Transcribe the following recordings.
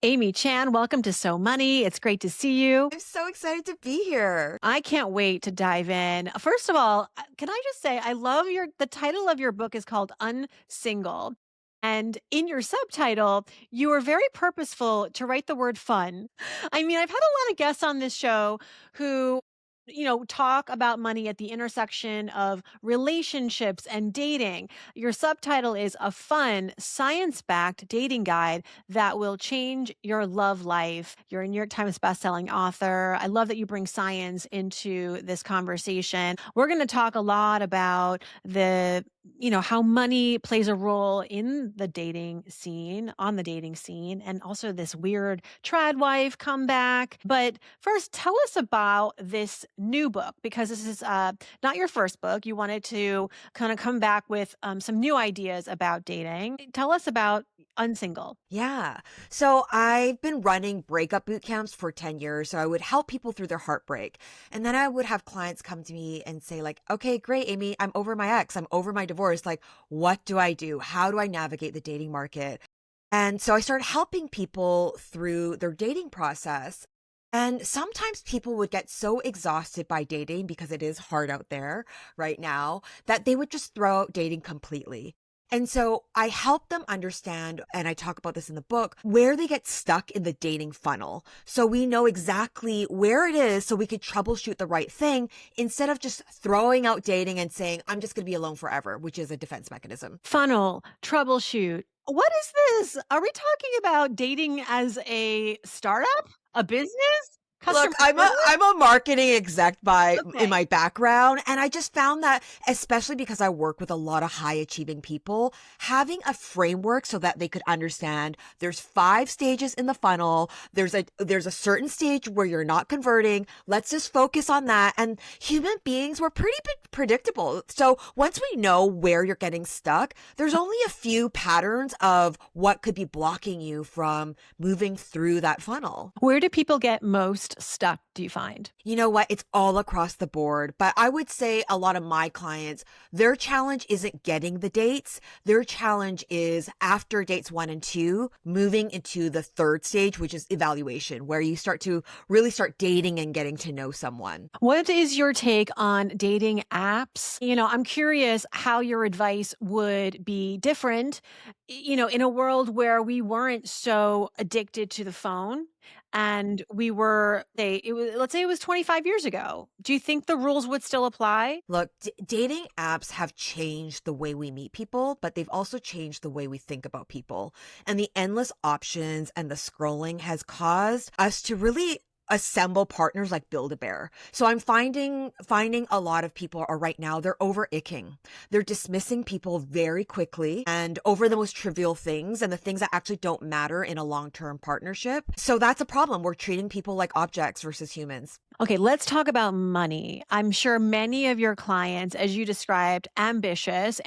Amy Chan, welcome to So Money. It's great to see you. I'm so excited to be here. I can't wait to dive in. First of all, can I just say I love the title of your book is called UNSINGLE. And in your subtitle, you were very purposeful to write the word fun. I mean, I've had a lot of guests on this show who talk about money at the intersection of relationships and dating. Your subtitle is a fun, science backed dating guide that will change your love life. You're a New York Times bestselling author. I love that you bring science into this conversation. We're going to talk a lot about how money plays a role in the dating scene, on the dating scene, and also this weird tradwife comeback. But first, tell us about this new book, because this is not your first book. You wanted to kind of come back with some new ideas about dating. Tell us about Unsingle. Yeah. So I've been running breakup boot camps for 10 years. So I would help people through their heartbreak. And then I would have clients come to me and say, like, okay, great, Amy, I'm over my ex. I'm over my divorce. Like, what do I do? How do I navigate the dating market? And so I started helping people through their dating process. And sometimes people would get so exhausted by dating because it is hard out there right now that they would just throw out dating completely. And so I help them understand, and I talk about this in the book, where they get stuck in the dating funnel. So we know exactly where it is so we could troubleshoot the right thing instead of just throwing out dating and saying, I'm just going to be alone forever, which is a defense mechanism. Funnel, troubleshoot. What is this? Are we talking about dating as a startup, a business, Look, customer I'm a service? I'm a marketing exec in Okay. my background, and I just found that, especially because I work with a lot of high achieving people, having a framework so that they could understand there's 5 stages in the funnel. There's a certain stage where you're not converting. Let's just focus on that. And human beings were pretty predictable. So once we know where you're getting stuck, there's only a few patterns of what could be blocking you from moving through that funnel. Where do people get most stuck, do you find? You know what? It's all across the board. But I would say a lot of my clients, their challenge isn't getting the dates. Their challenge is after dates 1 and 2, moving into the third stage, which is evaluation, where you start to really start dating and getting to know someone. What is your take on dating apps? I'm curious how your advice would be different, in a world where we weren't so addicted to the phone and let's say it was 25 years ago. Do you think the rules would still apply? Look, dating apps have changed the way we meet people, but they've also changed the way we think about people. And the endless options and the scrolling has caused us to really assemble partners like Build-A-Bear. So I'm finding a lot of people are right now, they're over icking. They're dismissing people very quickly and over the most trivial things and the things that actually don't matter in a long-term partnership. So that's a problem. We're treating people like objects versus humans. Okay, let's talk about money. I'm sure many of your clients, as you described, ambitious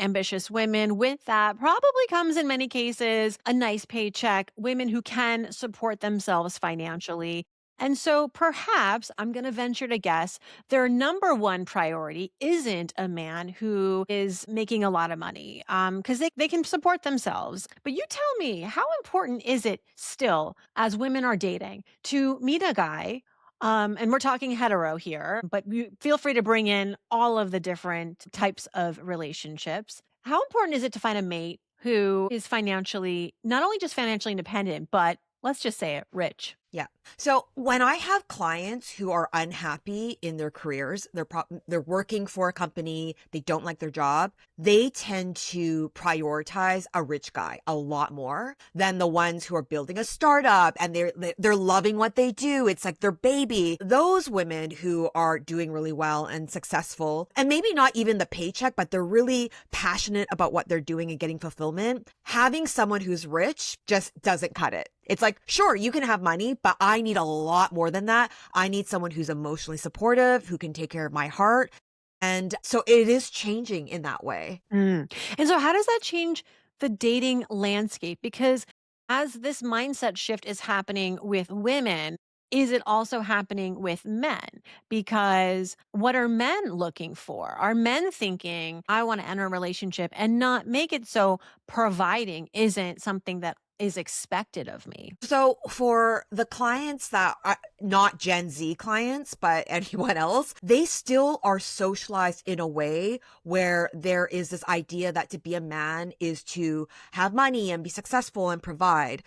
women. With that probably comes in many cases a nice paycheck, women who can support themselves financially. And so perhaps I'm going to venture to guess their number one priority isn't a man who is making a lot of money because they can support themselves. But you tell me, how important is it still as women are dating to meet a guy? And we're talking hetero here, but you feel free to bring in all of the different types of relationships. How important is it to find a mate who is financially, not only just financially independent, but let's just say it, rich? Yeah. So when I have clients who are unhappy in their careers, they're working for a company, they don't like their job, they tend to prioritize a rich guy a lot more than the ones who are building a startup and they're loving what they do. It's like their baby. Those women who are doing really well and successful, and maybe not even the paycheck, but they're really passionate about what they're doing and getting fulfillment, having someone who's rich just doesn't cut it. It's like, sure, you can have money, but I need a lot more than that. I need someone who's emotionally supportive, who can take care of my heart. And so it is changing in that way. Mm. And so, how does that change the dating landscape? Because as this mindset shift is happening with women, is it also happening with men? Because what are men looking for? Are men thinking, I want to enter a relationship and not make it so providing isn't something that is expected of me. So for the clients that are not Gen Z clients, but anyone else, they still are socialized in a way where there is this idea that to be a man is to have money and be successful and provide.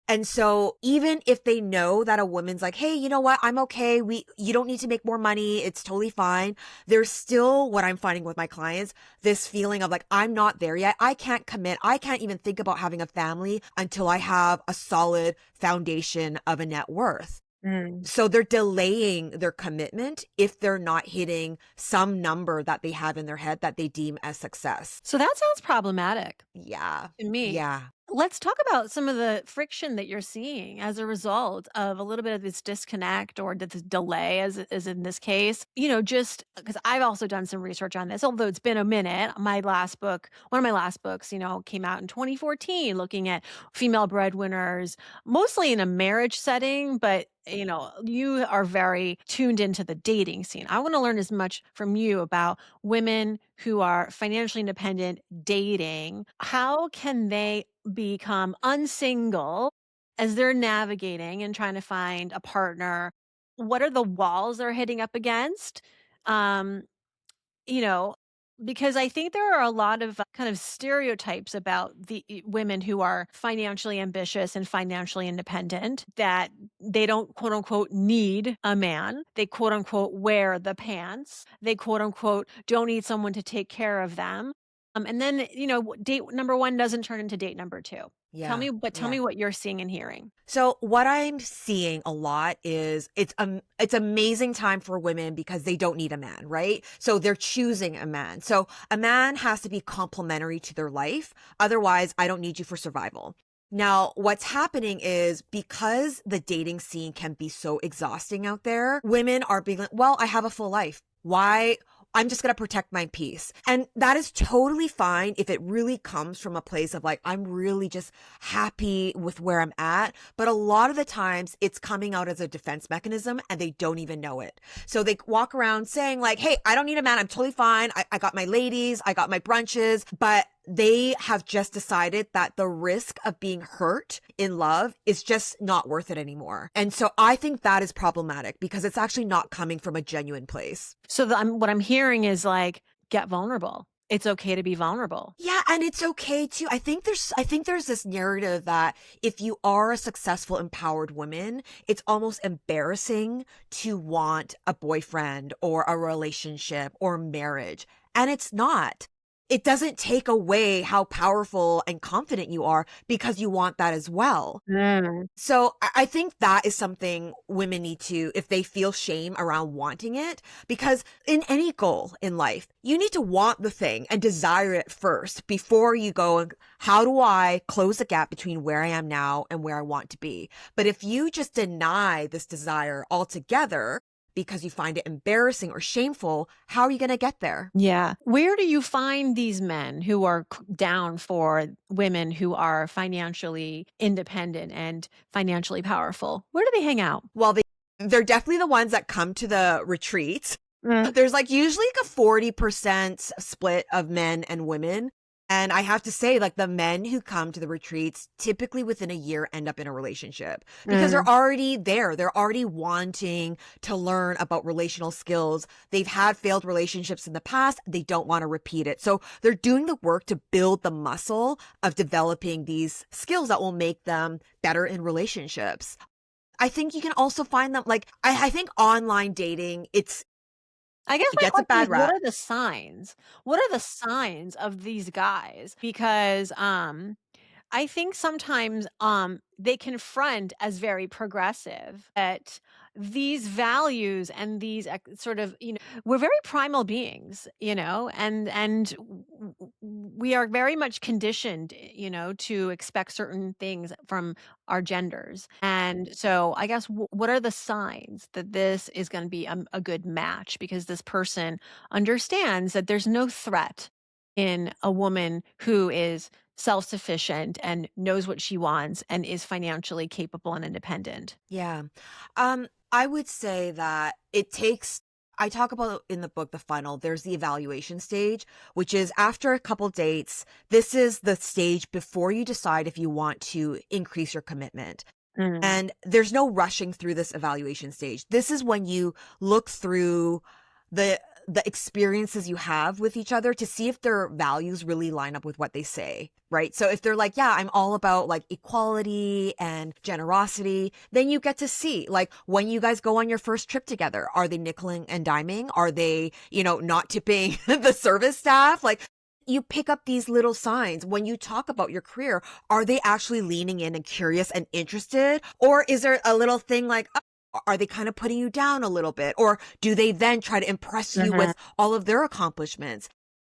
And so even if they know that a woman's like, "Hey, you know what? I'm okay. You don't need to make more money. It's totally fine." There's still what I'm finding with my clients, this feeling of like, "I'm not there yet. I can't commit. I can't even think about having a family until I have a solid foundation of a net worth." Mm. So they're delaying their commitment if they're not hitting some number that they have in their head that they deem as success. So that sounds problematic Yeah. to me. Yeah. Let's talk about some of the friction that you're seeing as a result of a little bit of this disconnect or this delay, as in this case. Just because I've also done some research on this, although it's been a minute. One of my last books, came out in 2014, looking at female breadwinners, mostly in a marriage setting, but you are very tuned into the dating scene. I want to learn as much from you about women who are financially independent dating. How can they become unsingle as they're navigating and trying to find a partner? What are the walls they're hitting up against? Um, you know, because I think there are a lot of kind of stereotypes about the women who are financially ambitious and financially independent, that they don't quote unquote need a man. They quote unquote wear the pants. They quote unquote don't need someone to take care of them. And then, date number one doesn't turn into date number two. Yeah. Tell Yeah. me what you're seeing and hearing. So what I'm seeing a lot is it's amazing time for women because they don't need a man, right? So they're choosing a man. So a man has to be complementary to their life. Otherwise, I don't need you for survival. Now, what's happening is because the dating scene can be so exhausting out there, women are being like, well, I have a full life. Why? I'm just going to protect my peace. And that is totally fine if it really comes from a place of like, I'm really just happy with where I'm at. But a lot of the times it's coming out as a defense mechanism and they don't even know it. So they walk around saying like, hey, I don't need a man. I'm totally fine. I got my ladies. I got my brunches. But they have just decided that the risk of being hurt in love is just not worth it anymore. And so I think that is problematic because it's actually not coming from a genuine place. So what I'm hearing is like, get vulnerable. It's okay to be vulnerable. Yeah, and it's okay too. I think there's this narrative that if you are a successful, empowered woman, it's almost embarrassing to want a boyfriend or a relationship or marriage. And it's not. It doesn't take away how powerful and confident you are because you want that as well. Mm. So I think that is something women need to, if they feel shame around wanting it, because in any goal in life, you need to want the thing and desire it first before you go and how do I close the gap between where I am now and where I want to be? But if you just deny this desire altogether because you find it embarrassing or shameful, how are you going to get there? Yeah. Where do you find these men who are down for women who are financially independent and financially powerful? Where do they hang out? Well, they're definitely the ones that come to the retreats. Mm. There's like usually like a 40% split of men and women. And I have to say, like the men who come to the retreats typically within a year end up in a relationship because Mm. they're already there. They're already wanting to learn about relational skills. They've had failed relationships in the past. They don't want to repeat it. So they're doing the work to build the muscle of developing these skills that will make them better in relationships. I think you can also find them like, I think online dating, I guess it my gets a question is, bad what rap. are the signs? What are the signs of these guys? Because I think sometimes they confront as very progressive at these values and these sort of, we're very primal beings, we are very much conditioned, to expect certain things from our genders. And so I guess what are the signs that this is going to be a good match, because this person understands that there's no threat in a woman who is self-sufficient and knows what she wants and is financially capable and independent. Yeah. I would say that it takes I talk about in the book, The Funnel, there's the evaluation stage, which is after a couple dates. This is the stage before you decide if you want to increase your commitment. Mm. And there's no rushing through this evaluation stage. This is when you look through the the experiences you have with each other to see if their values really line up with what they say, right? So if they're like, yeah, I'm all about like equality and generosity, then you get to see like when you guys go on your first trip together, are they nickeling and diming? Are they, not tipping the service staff? Like you pick up these little signs when you talk about your career. Are they actually leaning in and curious and interested? Or is there a little thing like, are they kind of putting you down a little bit? Or do they then try to impress you Mhm. with all of their accomplishments?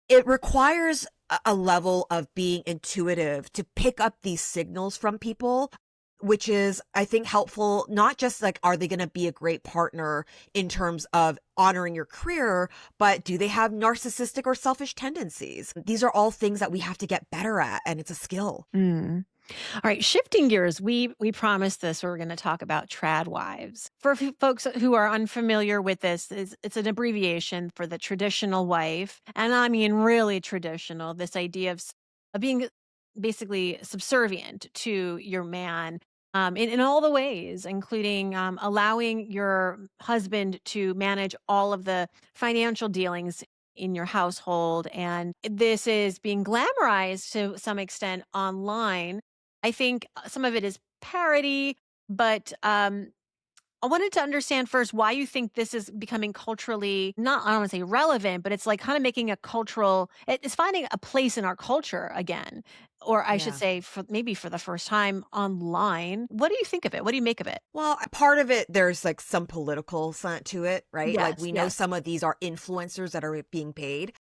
It requires a level of being intuitive to pick up these signals from people, which is, I think, helpful. Not just like, are they going to be a great partner in terms of honoring your career, but do they have narcissistic or selfish tendencies? These are all things that we have to get better at, and it's a skill. Mm. All right, shifting gears, we promised this. We're going to talk about tradwives. For folks who are unfamiliar with this, it's an abbreviation for the traditional wife, and I mean really traditional. This idea of being basically subservient to your man. In all the ways, including allowing your husband to manage all of the financial dealings in your household. And this is being glamorized to some extent online. I think some of it is parody, but I wanted to understand first why you think this is becoming culturally not, I don't want to say relevant, but it's like kind of making a cultural, it's finding a place in our culture again. Or I should Yeah. say, for maybe for the first time online. What do you think of it? What do you make of it? Well, part of it, there's like some political slant to it, right? Like Yes, we know yes. some of these are influencers that are being paid.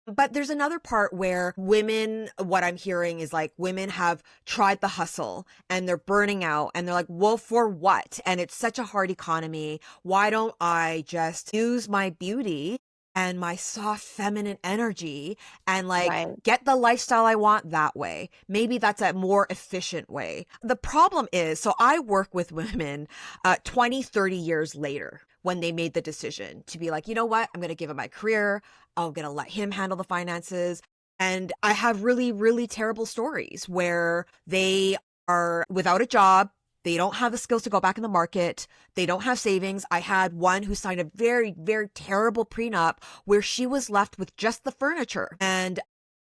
But there's another part where women, what I'm hearing is like women have tried the hustle and they're burning out and they're like, well, for what? And it's such a hard economy. Why don't I just use my beauty and my soft feminine energy and like Right. get the lifestyle I want that way? Maybe that's a more efficient way. The problem is, so I work with women 20, 30 years later when they made the decision to be like, you know what? I'm going to give him my career. I'm going to let him handle the finances. And I have really, really terrible stories where they are without a job. They don't have the skills to go back in the market. They don't have savings. I had one who signed a very, very terrible prenup where she was left with just the furniture. And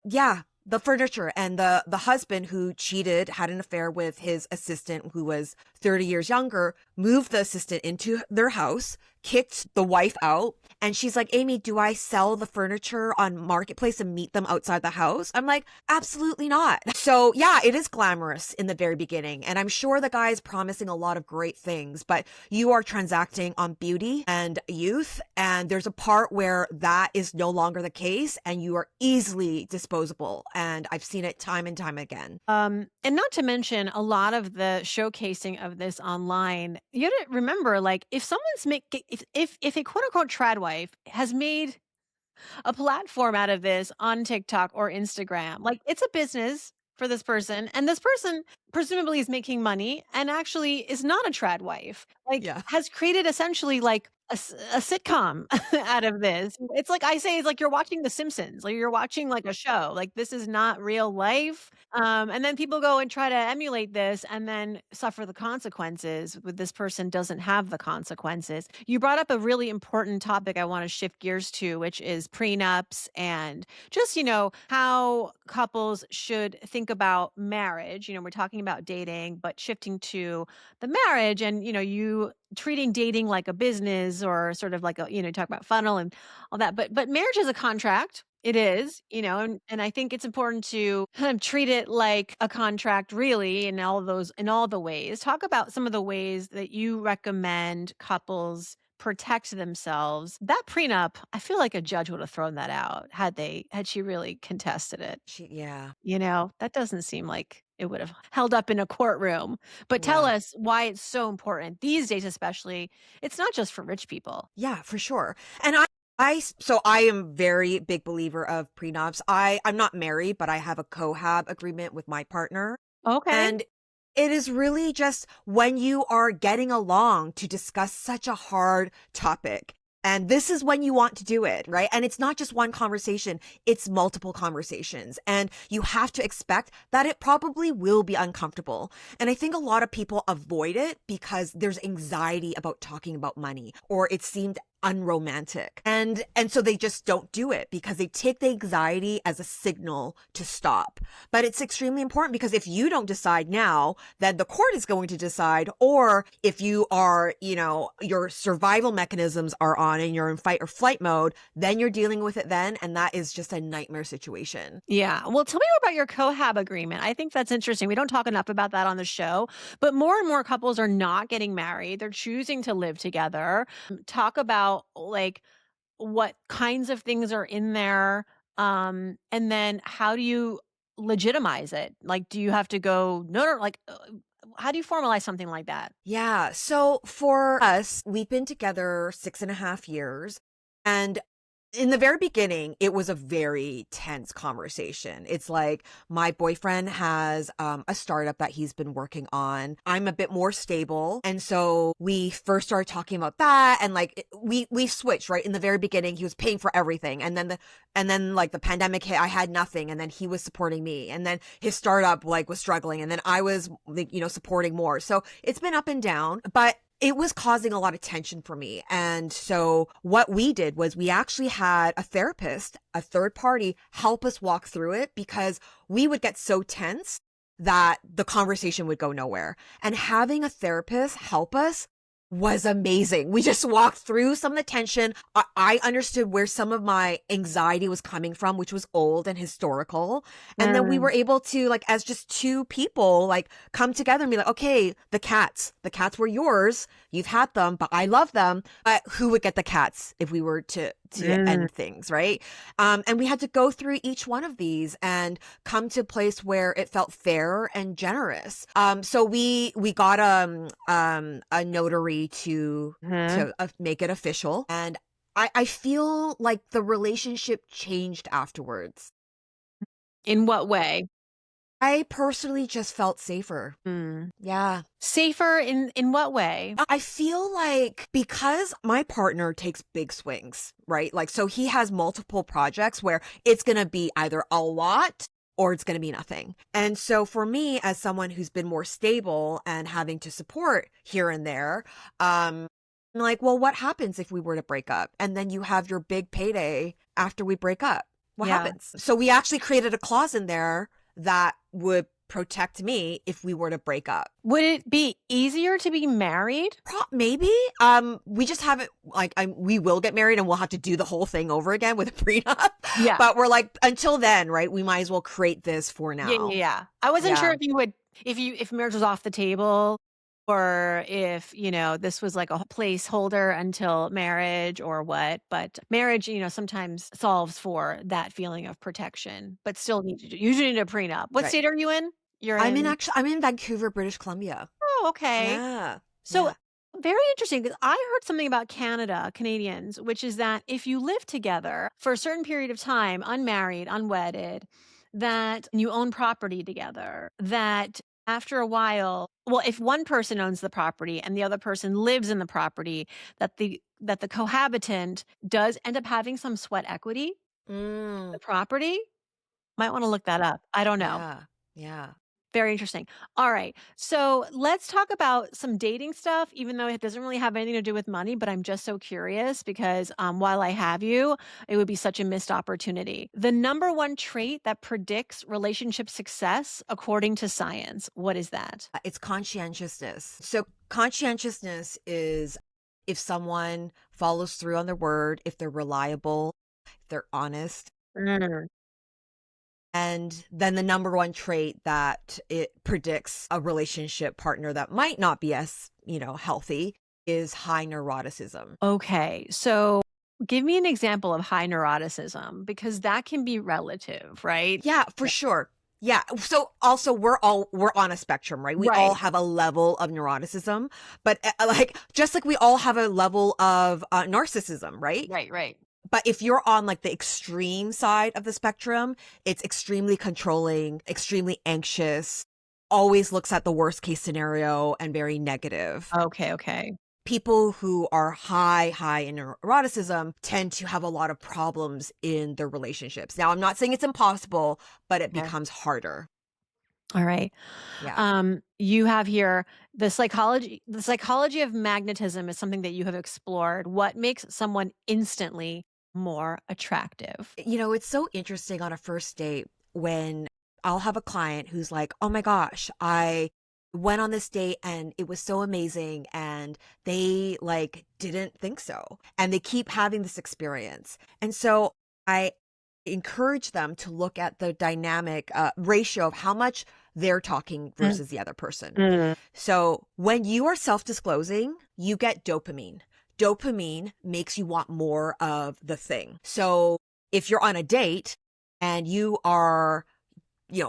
yeah, the furniture, and the husband who cheated, had an affair with his assistant who was 30 years younger, moved the assistant into their house, kicked the wife out, and she's like, "Amy, do I sell the furniture on Marketplace and meet them outside the house?" I'm like, "Absolutely not." So, yeah, it is glamorous in the very beginning, and I'm sure the guy is promising a lot of great things, but you are transacting on beauty and youth, and there's a part where that is no longer the case and you are easily disposable, and I've seen it time and time again. And not to mention a lot of the showcasing of this online. You got to remember, like, if someone's if a quote unquote trad wife has made a platform out of this on TikTok or Instagram. Like it's a business for this person, and this person presumably is making money and actually is not a trad wife. Like Yeah. has created essentially like a sitcom out of this. It's like I say, it's like you're watching The Simpsons, like you're watching like a show. Like this is not real life. And then people go and try to emulate this and then suffer the consequences. With this person doesn't have the consequences. You brought up a really important topic I want to shift gears to, which is prenups and just, how couples should think about marriage. We're talking about dating, but shifting to the marriage and, you treating dating like a business or sort of like talk about funnel and all that. But marriage is a contract. It is, and I think it's important to kind of treat it like a contract really in all the ways. Talk about some of the ways that you recommend couples protect themselves. That prenup, I feel like a judge would have thrown that out had she really contested it. Yeah. That doesn't seem like it would have held up in a courtroom. But tell Yeah. us why it's so important these days, especially. It's not just for rich people. Yeah, for sure. And so I am very big believer of prenups. I'm not married, but I have a cohab agreement with my partner. Okay. And it is really just when you are getting along to discuss such a hard topic And this is when you want to do it, right? And it's not just one conversation, it's multiple conversations. And you have to expect that it probably will be uncomfortable. And I think a lot of people avoid it because there's anxiety about talking about money, or it seemed unromantic. And so they just don't do it because they take the anxiety as a signal to stop. But it's extremely important because if you don't decide now, then the court is going to decide. Or if you are, your survival mechanisms are on and you're in fight or flight mode, then you're dealing with it then. And that is just a nightmare situation. Yeah. Well, tell me more about your cohab agreement. I think that's interesting. We don't talk enough about that on the show, but more and more couples are not getting married. They're choosing to live together. Talk about like what kinds of things are in there. And then how do you legitimize it? Like, do you have to go, no, no, like, how do you formalize something like that? Yeah. So for us, we've been together 6.5 years. And in the very beginning, it was a very tense conversation. It's like my boyfriend has a startup that he's been working on. I'm a bit more stable. And so we first started talking about that. And like we switched, right? In the very beginning, he was paying for everything. And then like the pandemic hit, I had nothing. And then he was supporting me. And then his startup like was struggling. And then I was, like, supporting more. So it's been up and down. But it was causing a lot of tension for me. And so what we did was we actually had a therapist, a third party, help us walk through it because we would get so tense that the conversation would go nowhere. And having a therapist help us was amazing. We just walked through some of the tension. I understood where some of my anxiety was coming from, which was old and historical. And then we were able to, like, as just two people, like, come together and be like, okay, the cats were yours. You've had them, but I love them. But who would get the cats if we were to end things, right? And we had to go through each one of these and come to a place where it felt fair and generous. So we got a notary to make it official, and I feel like the relationship changed afterwards. In what way? I personally just felt safer. Mm. Yeah. Safer in what way? I feel like because my partner takes big swings, right? Like, so he has multiple projects where it's going to be either a lot or it's going to be nothing. And so for me, as someone who's been more stable and having to support here and there, I'm like, well, what happens if we were to break up? And then you have your big payday after we break up. What Yeah. happens? So we actually created a clause in there that would protect me if we were to break up. Would it be easier to be married? Maybe. We just haven't, like, we will get married and we'll have to do the whole thing over again with a prenup. Yeah. But we're like, until then, right, we might as well create this for now. Yeah. I wasn't sure Yeah. if you would, if marriage was off the table, or if, this was like a placeholder until marriage or what. But marriage, sometimes solves for that feeling of protection, but still usually need a prenup. What Right. state are you in? You're I'm in. in Vancouver, British Columbia. Oh, okay. Yeah. So Yeah. very interesting, because I heard something about Canadians, which is that if you live together for a certain period of time, unmarried, unwedded, that you own property together, that after a while, well, if one person owns the property and the other person lives in the property, that the cohabitant does end up having some sweat equity in the Mm, property. Might want to look that up. I don't know. yeah. Yeah. Very interesting. All right. So let's talk about some dating stuff, even though it doesn't really have anything to do with money, but I'm just so curious because while I have you, it would be such a missed opportunity. The number one trait that predicts relationship success, according to science, what is that? It's conscientiousness. So conscientiousness is if someone follows through on their word, if they're reliable, if they're honest. Mm. And then the number one trait that it predicts a relationship partner that might not be as, healthy is high neuroticism. Okay. So give me an example of high neuroticism, because that can be relative, right? Yeah, for sure. Yeah. So also we're on a spectrum, right? We all Right. have a level of neuroticism, but like just like we all have a level of narcissism, right? Right. But if you're on like the extreme side of the spectrum, it's extremely controlling, extremely anxious, always looks at the worst case scenario and very negative. Okay. People who are high in eroticism tend to have a lot of problems in their relationships. Now, I'm not saying it's impossible, but it Okay. becomes harder. All right. Yeah. You have here the psychology of magnetism is something that you have explored. What makes someone instantly more attractive? It's so interesting on a first date when I'll have a client who's like, oh my gosh, I went on this date and it was so amazing. And they like didn't think so. And they keep having this experience. And so I encourage them to look at the dynamic ratio of how much they're talking Mm, versus the other person. mm, So when you are self-disclosing, you get dopamine. Dopamine makes you want more of the thing. So if you're on a date and you are,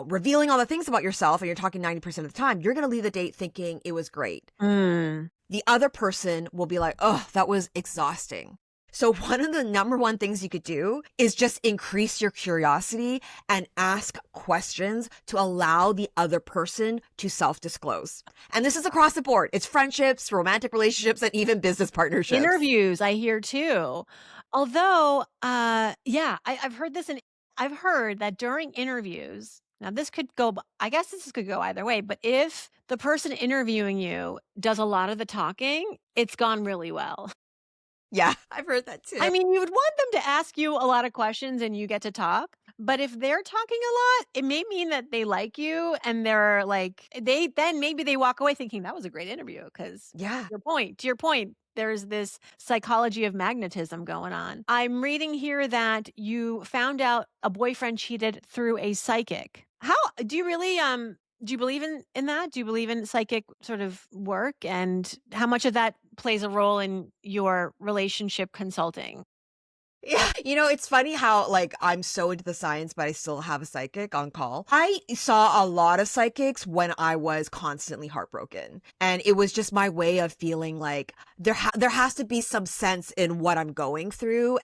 revealing all the things about yourself and you're talking 90% of the time, you're going to leave the date thinking it was great. mm. The other person will be like, oh, that was exhausting. So one of the number one things you could do is just increase your curiosity and ask questions to allow the other person to self-disclose. And this is across the board. It's friendships, romantic relationships, and even business partnerships. Interviews, I hear too. Although, yeah, I've heard this and I've heard that during interviews, now this could go, I guess this could go either way, but if the person interviewing you does a lot of the talking, it's gone really well. Yeah, I've heard that too. I mean, you would want them to ask you a lot of questions and you get to talk. But if they're talking a lot, it may mean that they like you and they're like, maybe they walk away thinking that was a great interview. Cause Yeah. to your point, there's this psychology of magnetism going on. I'm reading here that you found out a boyfriend cheated through a psychic. How do you really, do you believe in that? Do you believe in psychic sort of work, and how much of that plays a role in your relationship consulting? Yeah. It's funny how like I'm so into the science, but I still have a psychic on call. I saw a lot of psychics when I was constantly heartbroken. And it was just my way of feeling like there has to be some sense in what I'm going through.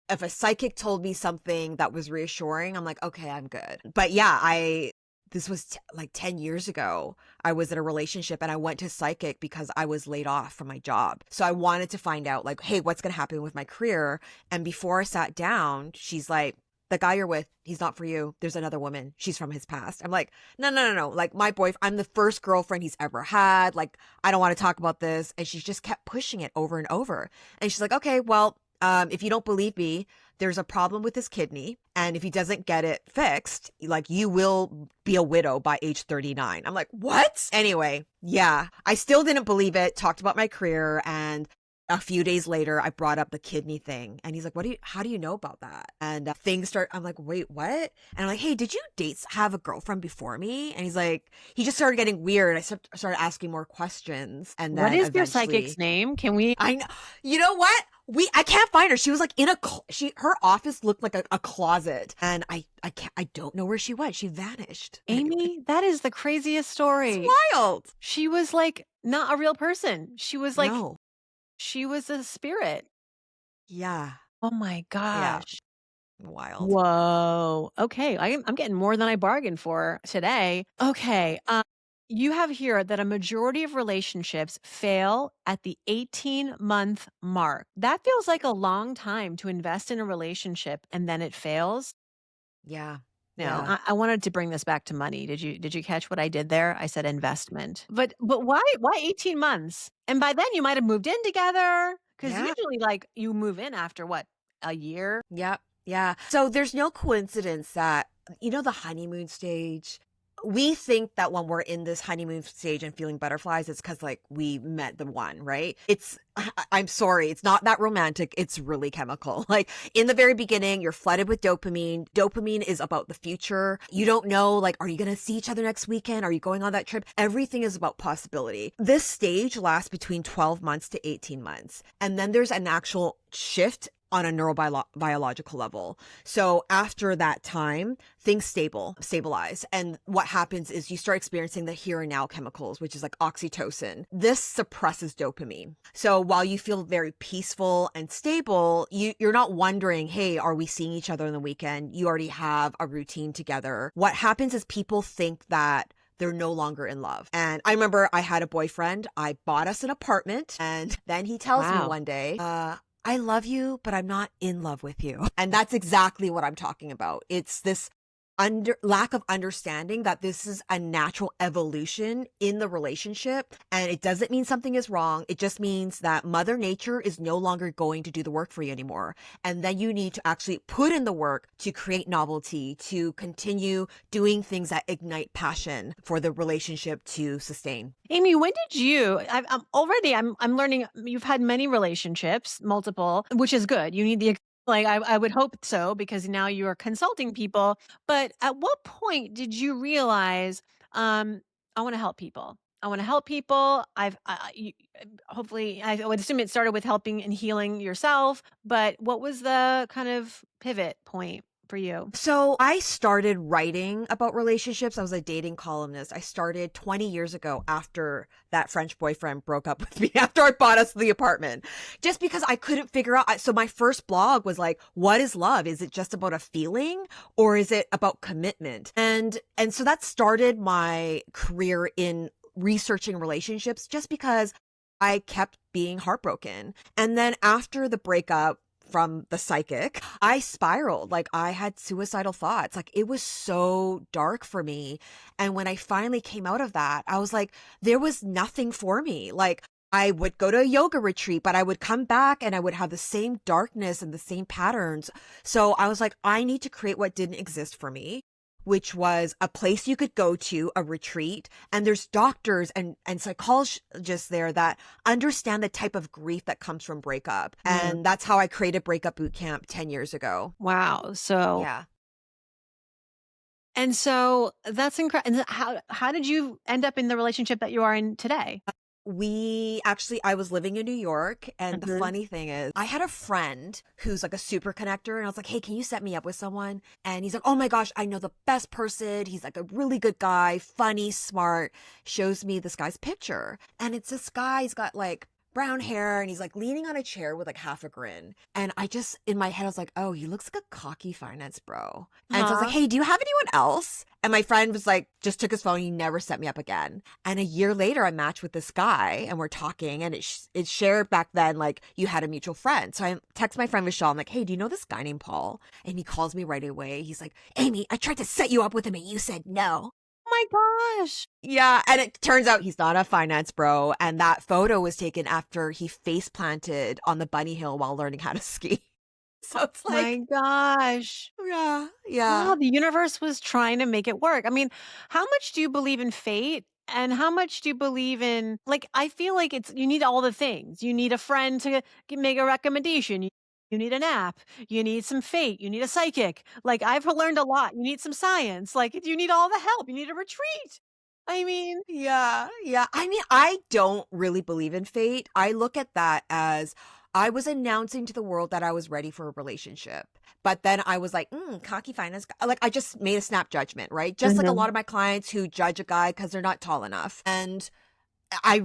If a psychic told me something that was reassuring, I'm like, okay, I'm good. But yeah, this was like 10 years ago. I was in a relationship and I went to psychic because I was laid off from my job. So I wanted to find out like, hey, what's going to happen with my career? And before I sat down, she's like, the guy you're with, he's not for you. There's another woman. She's from his past. I'm like, no, no, no, no. Like my boyfriend, I'm the first girlfriend he's ever had. Like, I don't want to talk about this. And she just kept pushing it over and over. And she's like, okay, well, if you don't believe me, there's a problem with his kidney. And if he doesn't get it fixed, like you will be a widow by age 39. I'm like, what? Anyway, yeah, I still didn't believe it. Talked about my career. And a few days later, I brought up the kidney thing. And he's like, how do you know about that? And I'm like, wait, what? And I'm like, hey, did you have a girlfriend before me? And he's like, he just started getting weird. I started asking more questions. And What then is your psychic's eventually, name? Can we I know, you know what? I can't find her. She was like in her office looked like a closet. And I don't know where she went. She vanished. Anyway, Amy, that is the craziest it's story. wild. She was like not a real person. She was like No. she was a spirit. Yeah. Oh my Yeah. gosh. Wild. Whoa. Okay. I'm getting more than I bargained for today. Okay. You have here that a majority of relationships fail at the 18-month mark. That feels like a long time to invest in a relationship and then it fails. Yeah. Now, Yeah. I wanted to bring this back to money. Did you catch what I did there? I said investment. But why 18 months? And by then you might have moved in together, cuz Yeah. usually like you move in after what? A year? Yeah. Yeah. So there's no coincidence that, the honeymoon stage, we think that when we're in this honeymoon stage and feeling butterflies, it's because like we met the one, right? I'm sorry, it's not that romantic. It's really chemical. Like in the very beginning, you're flooded with dopamine. Dopamine is about the future. You don't know, like, are you going to see each other next weekend? Are you going on that trip? Everything is about possibility. This stage lasts between 12 months to 18 months. And then there's an actual shift on a neurobiological level. So after that time, things stabilize. And what happens is you start experiencing the here and now chemicals, which is like oxytocin. This suppresses dopamine. So while you feel very peaceful and stable, you're not wondering, hey, are we seeing each other on the weekend? You already have a routine together. What happens is people think that they're no longer in love. And I remember I had a boyfriend, I bought us an apartment, and then he tells me Wow. one day, I love you, but I'm not in love with you. And that's exactly what I'm talking about. It's this lack of understanding that this is a natural evolution in the relationship, and it doesn't mean something is wrong. It just means that mother nature is no longer going to do the work for you anymore, and then you need to actually put in the work to create novelty, to continue doing things that ignite passion for the relationship to sustain. Amy, when did you I'm learning you've had many relationships, multiple, which is good. You need the like I would hope so because now you are consulting people. But at what point did you realize um I want to help people? I want to help people. Hopefully I would assume it started with helping and healing yourself, but what was the kind of pivot point for you? So I started writing about relationships. I was a dating columnist. I started 20 years ago after that French boyfriend broke up with me after I bought us the apartment, just because I couldn't figure out. So my first blog was like, what is love? Is it just about a feeling or is it about commitment? And so that started my career in researching relationships just because I kept being heartbroken. And then after the breakup, from the psychic, I spiraled. Like I had suicidal thoughts. Like it was so dark for me. And when I finally came out of that, I was like, there was nothing for me. Like I would go to a yoga retreat, but I would come back and I would have the same darkness and the same patterns. So I was like, I need to create what didn't exist for me, which was a place you could go to, a retreat, and there's doctors and psychologists there that understand the type of grief that comes from breakup. And that's how I created Breakup Bootcamp 10 years ago. Wow. So Yeah. that's incredible. And how did you end up in the relationship that you are in today? I was living in New York. And the Mhm. funny thing is, I had a friend who's like a super connector. And I was like, hey, can you set me up with someone? And he's like, oh my gosh, I know the best person. He's like a really good guy, funny, smart. Shows me this guy's picture. And it's this guy, he's got like brown hair and he's like leaning on a chair with like half a grin. And I just, in my head, I was like, oh, he looks like a cocky finance bro. And so I was like, Huh? hey, do you have anyone else? And my friend was like, just took his phone. He never set me up again. And a year later, I matched with this guy and we're talking. And it shared back then, like, you had a mutual friend. So I text my friend Michelle. I'm like, hey, do you know this guy named Paul? And he calls me right away. He's like, Amy, I tried to set you up with him and you said no. Oh my gosh. Yeah, and it turns out he's not a finance bro. And that photo was taken after he face planted on the bunny hill while learning how to ski. So it's My like, gosh. yeah, yeah. Wow, the universe was trying to make it work. I mean, how much do you believe in fate? And how much do you believe in like I feel like it's you need all the things. You need a friend to make a recommendation. You need an app. You need some fate. You need a psychic. Like I've learned a lot. You need some science. Like you need all the help. You need a retreat. I mean, Yeah, yeah. I mean, I don't really believe in fate. I look at that as I was announcing to the world that I was ready for a relationship. But then I was like, cocky finance guy. Like, I just made a snap judgment, right? Just like a mhm. lot of my clients who judge a guy because they're not tall enough. And I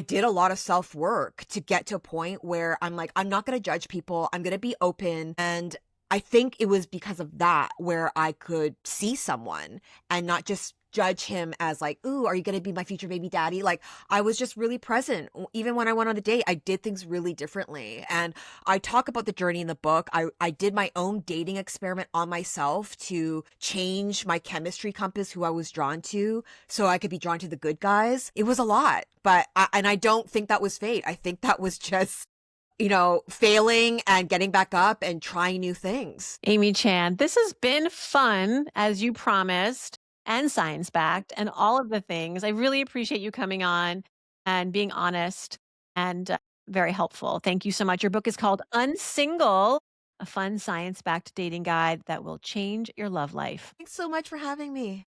did a lot of self work to get to a point where I'm like, I'm not going to judge people. I'm going to be open. And I think it was because of that where I could see someone and not just judge him as like, ooh, are you going to be my future baby daddy? Like I was just really present. Even when I went on a date, I did things really differently. And I talk about the journey in the book. I did my own dating experiment on myself to change my chemistry compass, who I was drawn to, so I could be drawn to the good guys. It was a lot, and I don't think that was fate. I think that was just, failing and getting back up and trying new things. Amy Chan, this has been fun as you promised and science backed and all of the things. I really appreciate you coming on and being honest and very helpful. Thank you so much. Your book is called Unsingle, a fun science backed dating guide that will change your love life. Thanks so much for having me.